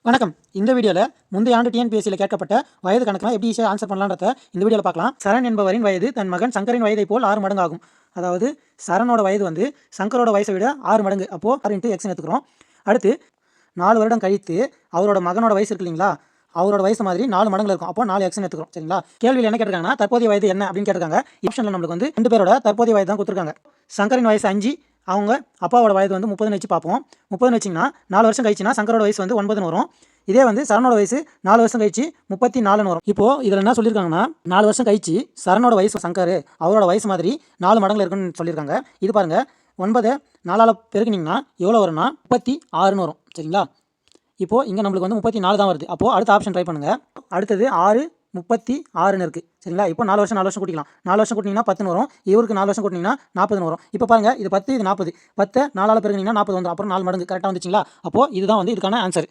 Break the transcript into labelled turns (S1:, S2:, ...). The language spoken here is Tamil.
S1: வணக்கம். இந்த வீடியோவில் முந்தைய ஆண்டு டிஎன்பிஎஸ்சியில் கேட்கப்பட்ட வயது கணக்கெல்லாம் எப்படி ஈஸியாக ஆன்சர் பண்ணலான்றத இந்த வீடியோவில் பார்க்கலாம். சரண் என்பவரின் வயது தன் மகன் சங்கரின் வயதை போல் 6 மடங்கு ஆகும். அதாவது சரணோட வயது வந்து சங்கரோட வயசை விட 6 மடங்கு. அப்போது 6 × X எடுத்துக்கிறோம். அடுத்து 4 வருடம் கழித்து அவரோட மகனோட வயசு இருக்கு இல்லைங்களா, அவரோட வயசு மாதிரி 4 மடங்குல இருக்கும். அப்போ 4 X எடுத்துக்கிறோம். சரிங்களா? கேள்வியில் என்ன கேட்டிருக்காங்கன்னா தற்போதைய வயது என்ன அப்படின்னு கேட்டிருக்காங்க. ஆப்ஷனில் நம்மளுக்கு வந்து 2 பேரோட தற்போதைய வயது தான் கொடுத்துருக்காங்க. சங்கரின் வயசு 5, அவங்க அப்பாவோட வயது வந்து 30ன்னு வச்சு பார்ப்போம். 30ன்னு வச்சிங்கன்னா 4 வருஷம் கழிச்சுன்னா சங்கரோட வயசு வந்து 9ன்னு வரும். இதே வந்து சரணோட வயசு 4 வருஷம் கழிச்சு 34ன்னு வரும். இப்போது இதில் என்ன சொல்லியிருக்காங்கன்னா 4 வருஷம் கழிச்சு சரணோட வயசு சங்கர் அவரோட வயசு மாதிரி 4 மடங்குல இருக்குன்னு சொல்லியிருக்காங்க. இது பாருங்கள், 9 4ஆல் பெருக்கினீங்கன்னா எவ்வளோ வரும்னா 36ன்னு வரும். சரிங்களா? இப்போது இங்கே நம்மளுக்கு வந்து 34 தான் வருது. அப்போது அடுத்த ஆப்ஷன் ட்ரை பண்ணுங்கள். அடுத்தது 6 36ன்னு இருக்குது. சரிங்களா? இப்போ 4 வருஷம் கூட்டிக்கலாம். 4 வருஷம் கூட்டிங்கன்னா 10ன்னு வரும். இவருக்கு 4 வருஷம் கூட்டிங்கன்னா 40ன்னு வரும். இப்போ பாருங்கள், இது 10 இது 40. 10 4ஆல் பெருக்கினீங்கன்னா 40 வந்துடும். அப்புறம் 4 மடங்கு கரெக்டாக வந்துச்சுங்களா? அப்போது இதுதான் வந்து இதுக்கான ஆன்சர்.